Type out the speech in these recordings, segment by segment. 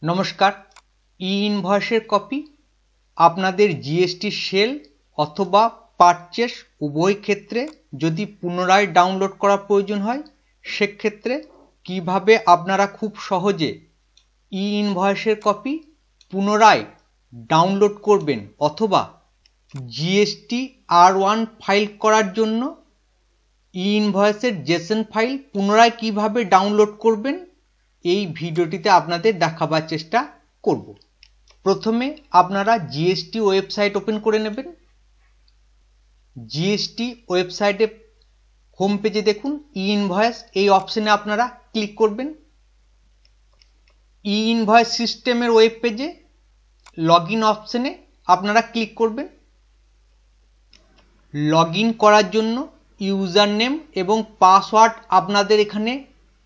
নমস্কার। ই ইনভয়েসের কপি আপনাদের GST sell অথবা পারচেস উভয় ক্ষেত্রে যদি পুনরায় ডাউনলোড করার প্রয়োজন হয়, সেক্ষেত্রে কিভাবে আপনারা খুব সহজে ই ইনভয়েসের কপি পুনরায় ডাউনলোড করবেন অথবা জিএসটি R1 ফাইল করার জন্য ই ইনভয়েসের জেসন ফাইল পুনরায় কিভাবে ডাউনলোড করবেন, এই ভিডিওটিতে আপনাদের দেখাবার চেষ্টা করব। প্রথমে আপনারা জিএসটি ওয়েবসাইট ওপেন করে নেবেন। জিএসটি ওয়েবসাইটে হোম পেজে দেখুন ই ইনভয়েস, এই অপশনে আপনারা ক্লিক করবেন। ই ইনভয়েস সিস্টেমের ওয়েব পেজে লগইন অপশনে আপনারা ক্লিক করবেন। লগইন করার জন্য ইউজার নেম এবং পাসওয়ার্ড আপনাদের এখানে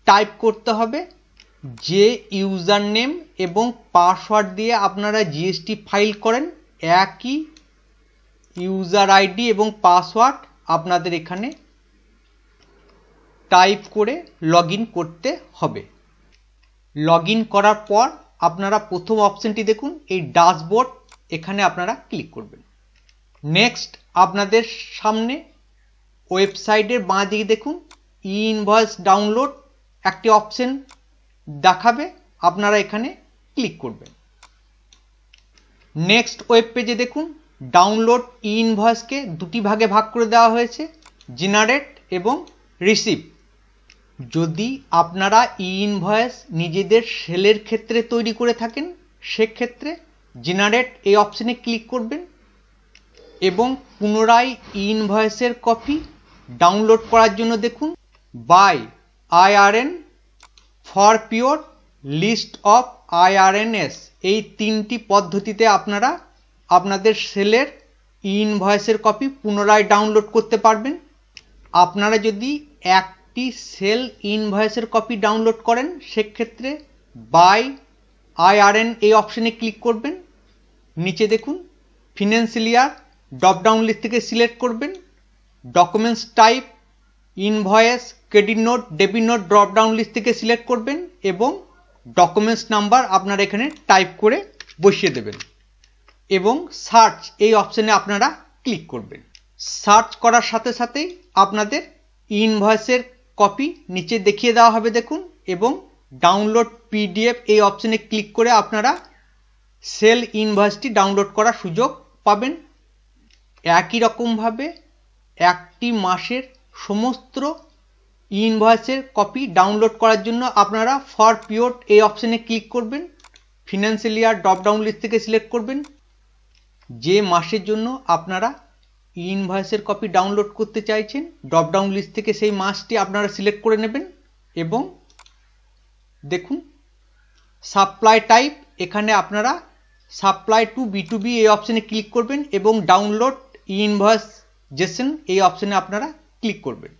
টাইপ করতে হবে। যে ইউজার নেম এবং পাসওয়ার্ড দিয়ে আপনারা জিএসটি ফাইল করেন, একই ইউজার আইডি এবং পাসওয়ার্ড আপনাদের এখানে টাইপ করে লগইন করতে হবে। লগইন করার পর আপনারা প্রথম অপশনটি দেখুন, এই ড্যাশবোর্ড, এখানে আপনারা ক্লিক করবেন। নেক্সট আপনাদের সামনে ওয়েবসাইটের বাঁ দিকে দেখুন ই ইনভয়েস ডাউনলোড একটি অপশন দেখাবে, আপনারা এখানে ক্লিক করবেন। নেক্সট ওয়েব পেজে দেখুন ডাউনলোড ই ইনভয়েসকে দুটি ভাগে ভাগ করে দেওয়া হয়েছে, জেনারেট এবং রিসিভ। যদি আপনারা ই ইনভয়েস নিজেদের সেলের ক্ষেত্রে তৈরি করে থাকেন, সেক্ষেত্রে জেনারেট এই অপশনে ক্লিক করবেন এবং পুনরায় ই ইনভয়েসের কপি ডাউনলোড করার জন্য দেখুন by IRN, for pure, list of IRNS, এই তিনটি পদ্ধতিতে আপনারা আপনাদের সেলের ই ইনভয়েসের কপি পুনরায় ডাউনলোড করতে পারবেন। আপনারা যদি একটি সেল ইনভয়েসের কপি ডাউনলোড করেন, সেক্ষেত্রে বাই IRN এই অপশনে ক্লিক করবেন। নিচে দেখুন ফিনান্সিয়াল ইয়ার ড্রপডাউন লিস্ট থেকে সিলেক্ট করবেন। Documents type invoice, credit note, debit note dropdown list থেকে সিলেক্ট করবেন এবং ডকুমেন্টস নাম্বার আপনারা এখানে টাইপ করে বসিয়ে দেবেন এবং সার্চ এই অপশনে আপনারা ক্লিক করবেন। সার্চ করার সাথে সাথেই আপনাদের ইনভয়েসের কপি নিচে দেখিয়ে দেওয়া হবে দেখুন, এবং ডাউনলোড PDF এই অপশনে ক্লিক করে আপনারা সেল ইনভয়েসটি ডাউনলোড করার সুযোগ পাবেন। একই রকমভাবে একটি মাসের সমস্ত ইনভয়েসের কপি ডাউনলোড করার জন্য আপনারা ফর পিওর এই অপশনে ক্লিক করবেন। ফিনান্সিয়াল ইয়ার ড্রপডাউন লিস্ট থেকে সিলেক্ট করবেন। যে মাসের জন্য আপনারা ইনভয়েসের কপি ডাউনলোড করতে চাইছেন, ড্রপডাউন লিস্ট থেকে সেই মাসটি আপনারা সিলেক্ট করে নেবেন এবং দেখুন সাপ্লাই টাইপ, এখানে আপনারা সাপ্লাই টু B2B এই অপশনে ক্লিক করবেন এবং ডাউনলোড ইনভয়েস জেসন এই অপশনে আপনারা ক্লিক করবেন।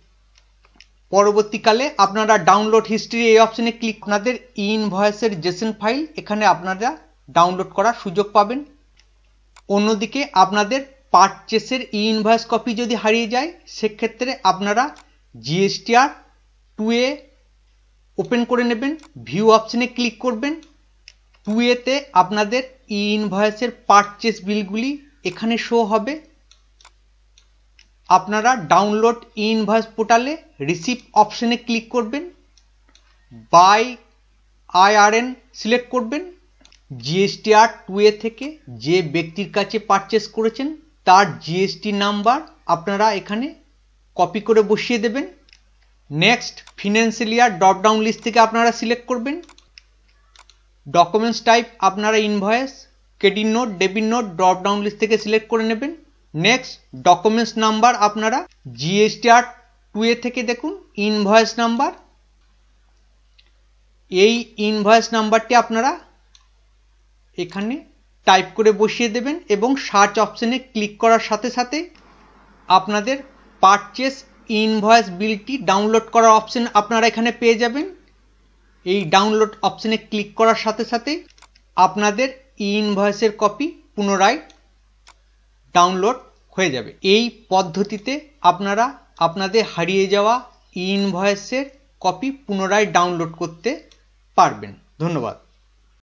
পরবর্তীকালে আপনারা ডাউনলোড হিস্ট্রি এই অপশনে ক্লিক, আপনাদের ইনভয়েসের জেসন ফাইল এখানে আপনারা ডাউনলোড করার সুযোগ পাবেন। অন্যদিকে আপনাদের পারচেসের ই ইনভয়েস কপি যদি হারিয়ে যায়, সেক্ষেত্রে আপনারা GSTR2A ওপেন করে নেবেন, ভিউ অপশনে ক্লিক করবেন। 2A তে আপনাদের ই ইনভয়েসের পারচেস বিলগুলি এখানে শো হবে। আপনারা ডাউনলোড ই ইনভয়েস পোর্টালে রিসিভ অপশনে ক্লিক করবেন, বাই IRN সিলেক্ট করবেন। GSTR2A থেকে যে ব্যক্তির কাছে পারচেস করেছেন তার GST নাম্বার আপনারা এখানে কপি করে বসিয়ে দেবেন। Next financial year dropdown list থেকে আপনারা সিলেক্ট করবেন। ডকুমেন্টস টাইপ আপনারা invoice, credit note, debit note dropdown list থেকে সিলেক্ট করে নেবেন। নেক্সট ডকুমেন্টস নাম্বার আপনারা GSTR2A থেকে দেখুন ইনভয়েস নাম্বার, এই ইনভয়েস নাম্বারটি আপনারা এখানে টাইপ করে বসিয়ে দেবেন এবং সার্চ অপশনে ক্লিক করার সাথে সাথে আপনাদের পারচেস ইনভয়েস বিলটি ডাউনলোড করার অপশন আপনারা এখানে পেয়ে যাবেন। এই ডাউনলোড অপশনে ক্লিক করার সাথে সাথে আপনাদের ইনভয়েসের কপি পুনরায় ডাউনলোড হয়ে যাবে। এই পদ্ধতিতে আপনারা আপনাদের হারিয়ে যাওয়া ইনভয়েসের কপি পুনরায় ডাউনলোড করতে পারবেন। ধন্যবাদ।